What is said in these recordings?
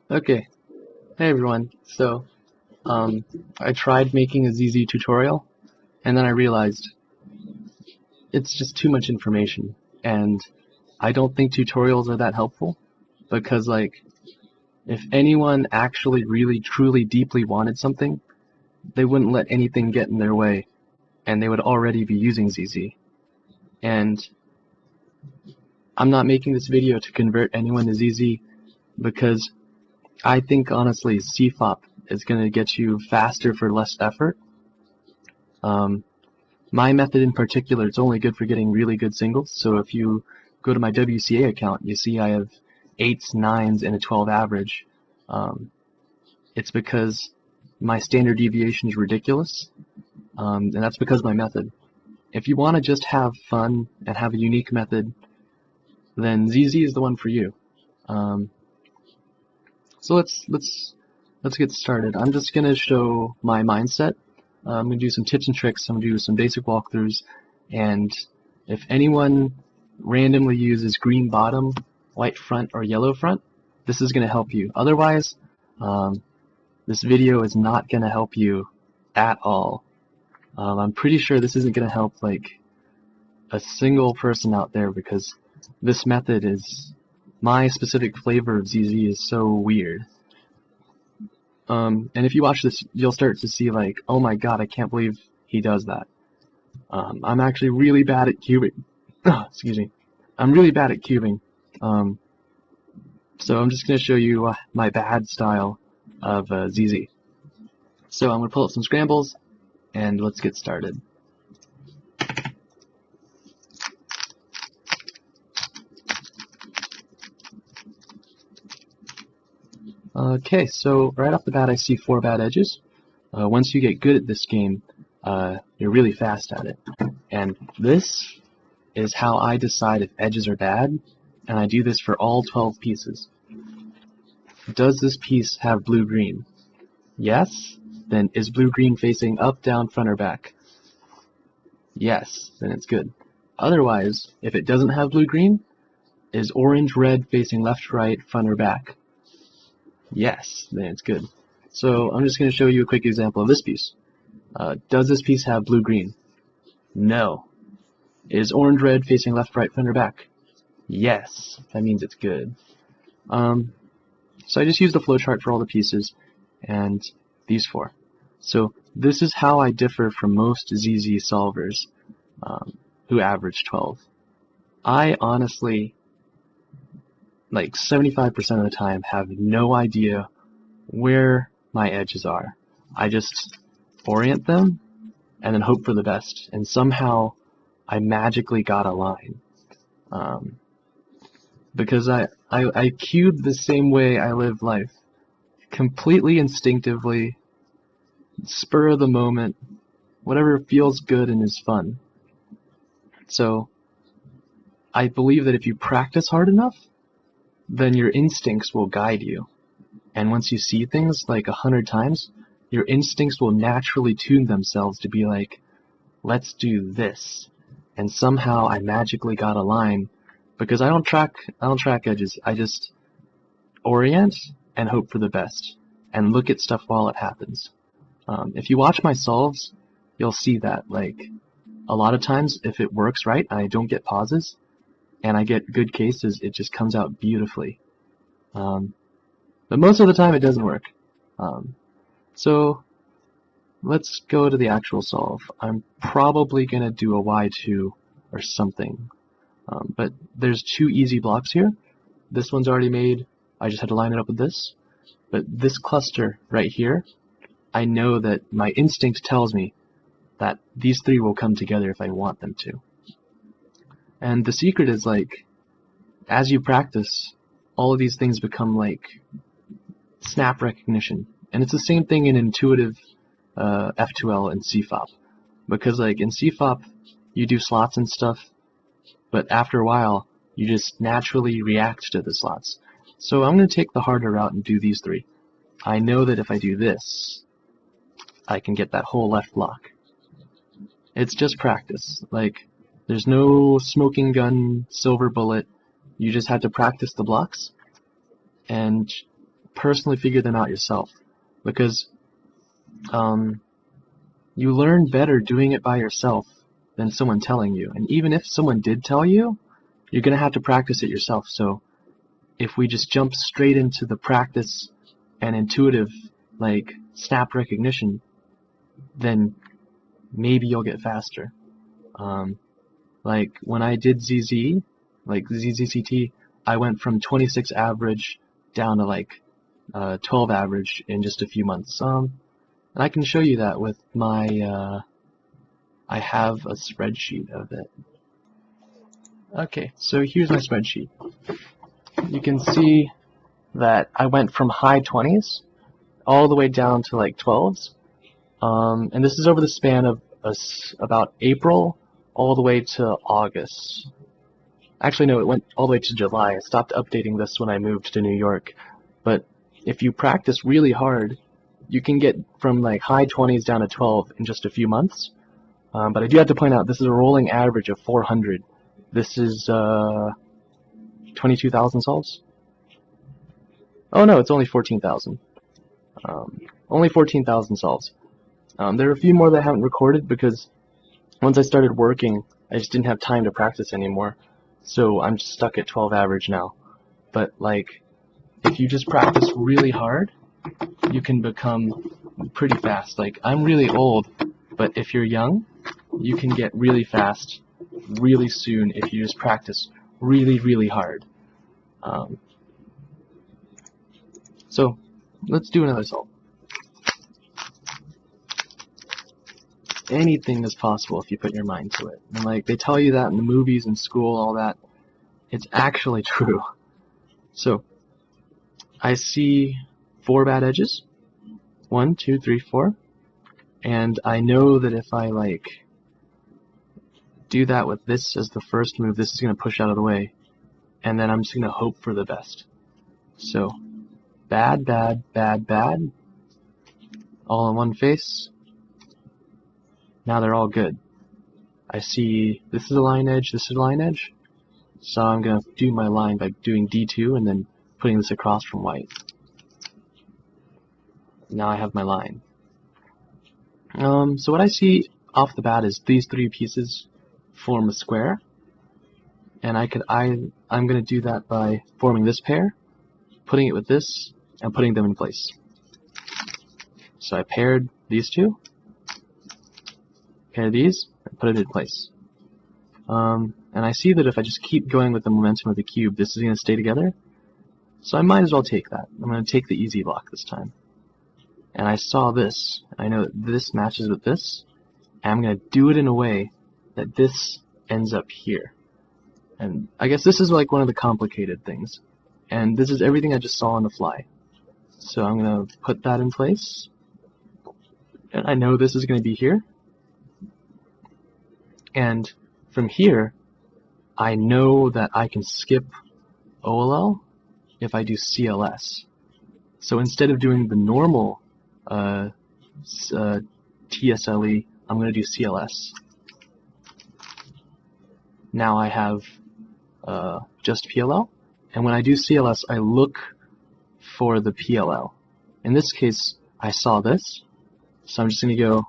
Okay, hey everyone. I tried making a ZZ tutorial, and then I realized it's just too much information, and I don't think tutorials are that helpful, because if anyone actually really truly deeply wanted something, they wouldn't let anything get in their way, and they would already be using ZZ. And I'm not making this video to convert anyone to ZZ, because I think honestly CFOP is going to get you faster for less effort. My method in particular is only good for getting really good singles, so if you go to my WCA account, you see I have 8s, 9s, and a 12 average. It's because my standard deviation is ridiculous, and that's because of my method. If you want to just have fun and have a unique method, then ZZ is the one for you. So let's get started. I'm just gonna show my mindset. I'm going to do some tips and tricks, I'm going to do some basic walkthroughs, and if anyone randomly uses green bottom, white front, or yellow front, this is going to help you. Otherwise, this video is not going to help you at all. I'm pretty sure this isn't going to help like a single person out there, because this method is, my specific flavor of ZZ is so weird. And if you watch this, you'll start to see like, oh my god, I can't believe he does that. I'm actually really bad at cubing. Excuse me. I'm really bad at cubing. So I'm just going to show you my bad style of ZZ. So I'm going to pull up some scrambles, and let's get started. Okay, so right off the bat I see 4 bad edges. Once you get good at this game, you're really fast at it. And this is how I decide if edges are bad, and I do this for all 12 pieces. Does this piece have blue-green? Yes. Then is blue-green facing up, down, front, or back? Yes. Then it's good. Otherwise, if it doesn't have blue-green, is orange-red facing left, right, front, or back? Yes. Then it's good. So I'm just going to show you a quick example of this piece. Does this piece have blue-green? No. Is orange-red facing left, right, front, or back? Yes. That means it's good. So I just used a flowchart for all the pieces, and these 4. So this is how I differ from most ZZ solvers who average 12. I honestly, like 75% of the time, have no idea where my edges are. I just orient them and then hope for the best, and somehow I magically got a line. Because I cube the same way I live life, completely instinctively, spur of the moment, whatever feels good and is fun. So I believe that if you practice hard enough, then your instincts will guide you. And once you see things like 100 times, your instincts will naturally tune themselves to be like, let's do this. And somehow I magically got a line, because I don't track edges. I just orient and hope for the best, and look at stuff while it happens. If you watch my solves, you'll see that like a lot of times, if it works right, I don't get pauses, and I get good cases, it just comes out beautifully. But most of the time, it doesn't work. So let's go to the actual solve. I'm probably gonna do a Y2 or something. But there's 2 easy blocks here. This one's already made. I just had to line it up with this. But this cluster right here, I know that my instinct tells me that these 3 will come together if I want them to. And the secret is like, as you practice, all of these things become like snap recognition. And it's the same thing in intuitive F2L and CFOP. Because like in CFOP, you do slots and stuff, but after a while, you just naturally react to the slots. So I'm going to take the harder route and do these 3. I know that if I do this, I can get that whole left block. It's just practice. Like, there's no smoking gun, silver bullet. You just have to practice the blocks, and personally figure them out yourself, because you learn better doing it by yourself than someone telling you. And even if someone did tell you, you're going to have to practice it yourself. So if we just jump straight into the practice and intuitive, like, snap recognition, then maybe you'll get faster. Like when I did ZZ, like ZZCT, I went from 26 average down to like 12 average in just a few months. And I can show you that with my, I have a spreadsheet of it. Okay, so here's my spreadsheet. You can see that I went from high 20s all the way down to like 12s. And this is over the span of about April all the way to August. Actually, no, it went all the way to July. I stopped updating this when I moved to New York. But if you practice really hard, you can get from like high 20s down to 12 in just a few months. But I do have to point out, this is a rolling average of 400. This is 22,000 solves. Oh no, it's only 14,000. Only 14,000 solves. There are a few more that I haven't recorded because once I started working, I just didn't have time to practice anymore. So I'm just stuck at 12 average now. But like, if you just practice really hard, you can become pretty fast. Like, I'm really old, but if you're young, you can get really fast really soon if you just practice really, really hard. So let's do another solve. Anything is possible if you put your mind to it. And like, they tell you that in the movies and school, all that. It's actually true. So I see 4 bad edges. 1, 2, 3, 4. And I know that if I like do that with this as the first move, this is going to push out of the way. And then I'm just going to hope for the best. So bad, bad, bad, bad. All in one face. Now they're all good. I see this is a line edge, this is a line edge. So I'm going to do my line by doing D2 and then putting this across from white. Now I have my line. So what I see off the bat is these 3 pieces form a square. And I'm going to do that by forming this pair, putting it with this, and putting them in place. So I paired these 2. Pair these, and put it in place. And I see that if I just keep going with the momentum of the cube, this is going to stay together. So I might as well take that. I'm going to take the easy block this time. And I saw this. I know that this matches with this. And I'm going to do it in a way that this ends up here. And I guess this is like one of the complicated things. And this is everything I just saw on the fly. So I'm going to put that in place. And I know this is going to be here. And from here, I know that I can skip OLL if I do CLS. So instead of doing the normal TSLE, I'm going to do CLS. Now I have just PLL, and when I do CLS, I look for the PLL. In this case, I saw this, so I'm just going to go,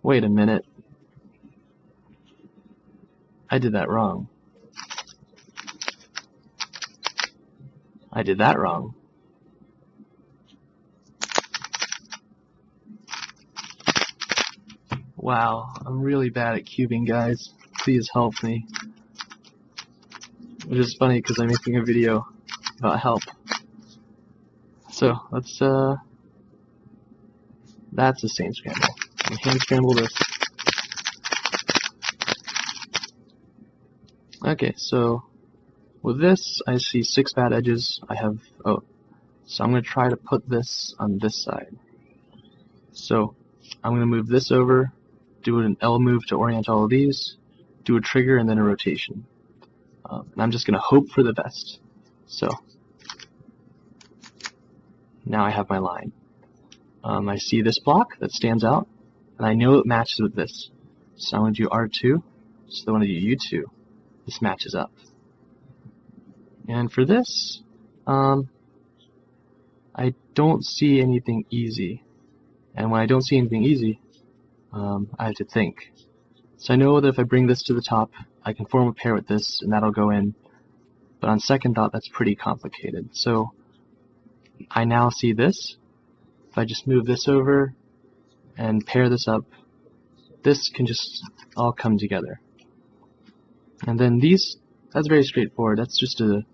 wait a minute, I did that wrong. I did that wrong. Wow, I'm really bad at cubing, guys. Please help me. Which is funny because I'm making a video about help. So let's that's the same scramble. I'm hand scramble this. Okay, so with this I see 6 bad edges. I have so I'm gonna try to put this on this side. So I'm gonna move this over, do an L move to orient all of these, do a trigger and then a rotation. And I'm just gonna hope for the best. So now I have my line. I see this block that stands out, and I know it matches with this. So I'm going to do R2, so I want to do U2. This matches up. And for this, Um, I don't see anything easy. And when I don't see anything easy, I have to think. So I know that if I bring this to the top, I can form a pair with this, and that'll go in. But on second thought, that's pretty complicated. So I now see this. If I just move this over and pair this up, this can just all come together. And then these, that's very straightforward. That's just a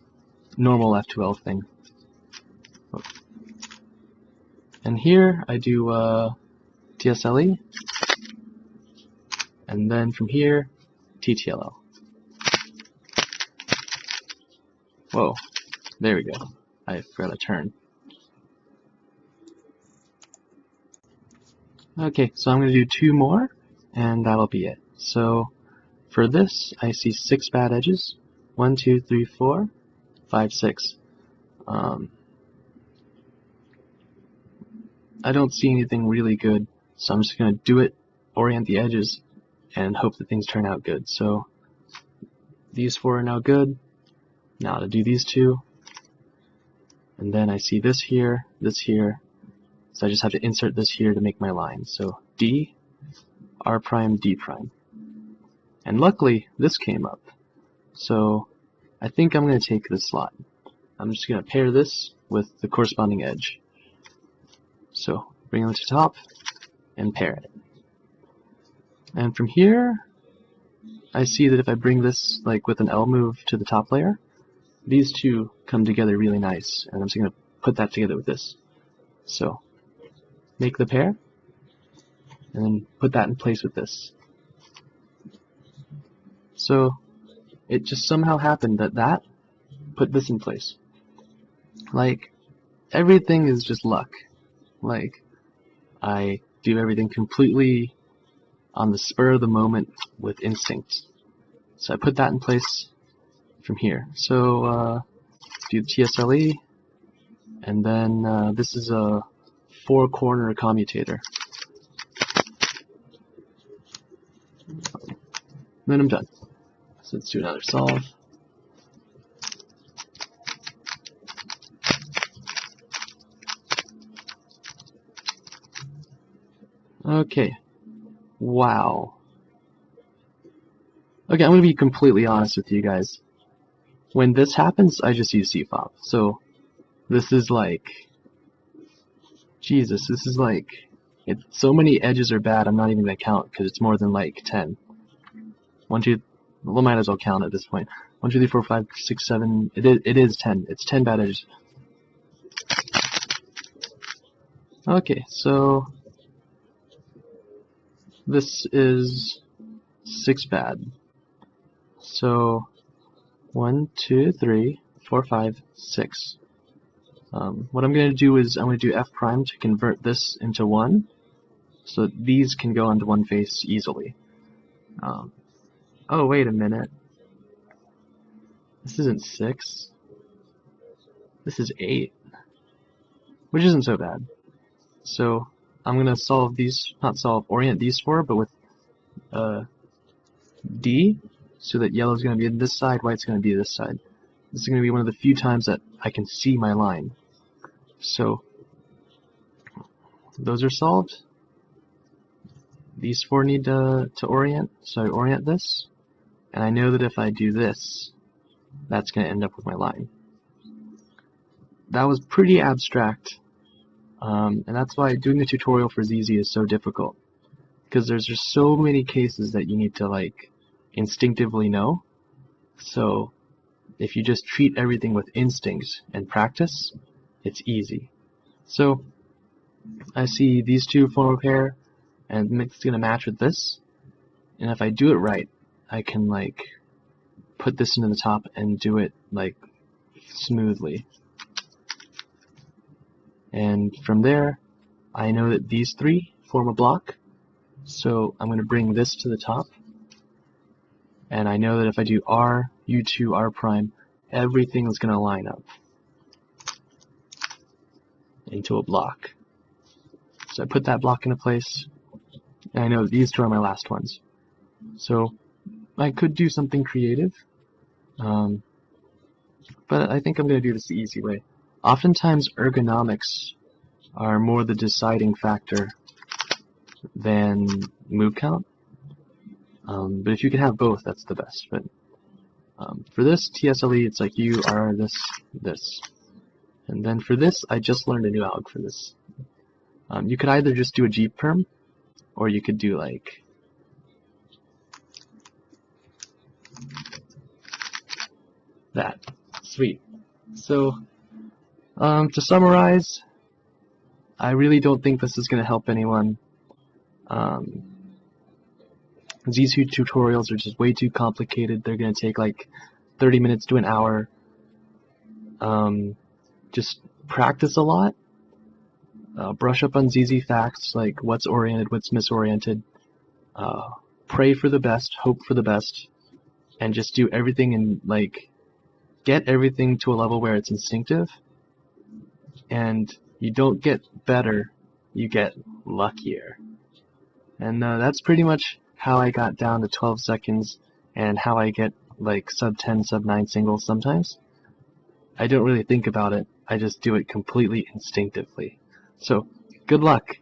normal F2L thing. And here I do TSLE, and then from here, TTLL. Whoa, there we go. I forgot a turn. Okay, so I'm going to do 2 more, and that'll be it. So for this, I see 6 bad edges. 1, 2, 3, 4, 5, 6. I don't see anything really good, so I'm just going to do it, orient the edges, and hope that things turn out good. So these 4 are now good. Now to do these 2, and then I see this here, so I just have to insert this here to make my line. So D, R prime, D prime. And luckily, this came up. So I think I'm going to take this slot. I'm just going to pair this with the corresponding edge. So bring it to top and pair it. And from here, I see that if I bring this like with an L move to the top layer, these 2 come together really nice, and I'm just going to put that together with this. So make the pair, and then put that in place with this. So it just somehow happened that put this in place. Like, everything is just luck. Like, I do everything completely on the spur of the moment with instinct. So I put that in place from here. So do TSLE, and then this is a 4-corner commutator. Then I'm done. So let's do another solve. Okay. Wow. Okay, I'm going to be completely honest with you guys. When this happens, I just use CFOP. So this is like, Jesus, this is like, so many edges are bad, I'm not even going to count because it's more than like 10. 1, 2, well, might as well count at this point. 1, 2, 3, 4, 5, 6, 7, it is 10. It's 10 bad edges. Okay, so this is 6 bad. So 1, 2, 3, 4, 5, 6. What I'm going to do is I'm going to do F prime to convert this into 1, so that these can go onto one face easily. Oh, wait a minute. This isn't 6. This is 8, which isn't so bad. So I'm going to solve these, orient these 4, but with D, so that yellow's going to be on this side, white's going to be this side. This is going to be one of the few times that I can see my line. So those are solved. These 4 need to orient, so I orient this, and I know that if I do this, that's going to end up with my line. That was pretty abstract, and that's why doing a tutorial for ZZ is so difficult, because there's just so many cases that you need to like instinctively know. So if you just treat everything with instinct and practice, it's easy. So I see these 2 form a pair, and it's going to match with this, and if I do it right, I can like put this into the top and do it like smoothly. And from there, I know that these 3 form a block, so I'm going to bring this to the top, and I know that if I do R, U2, R prime, everything is going to line up into a block. So I put that block into place, and I know these 2 are my last ones. So I could do something creative. but I think I'm going to do this the easy way. Oftentimes ergonomics are more the deciding factor than move count. But if you can have both, that's the best. But for this TSLE, it's like you are this. And then for this, I just learned a new alg for this. You could either just do a G perm, or you could do like that. Sweet. So, to summarize, I really don't think this is going to help anyone. ZZ tutorials are just way too complicated. They're going to take like 30 minutes to an hour. Just practice a lot. Brush up on ZZ facts, like what's oriented, what's misoriented. Pray for the best, hope for the best, and just do everything and like get everything to a level where it's instinctive. And you don't get better, you get luckier. And that's pretty much how I got down to 12 seconds and how I get like sub 10, sub 9 singles sometimes. I don't really think about it, I just do it completely instinctively. So, good luck.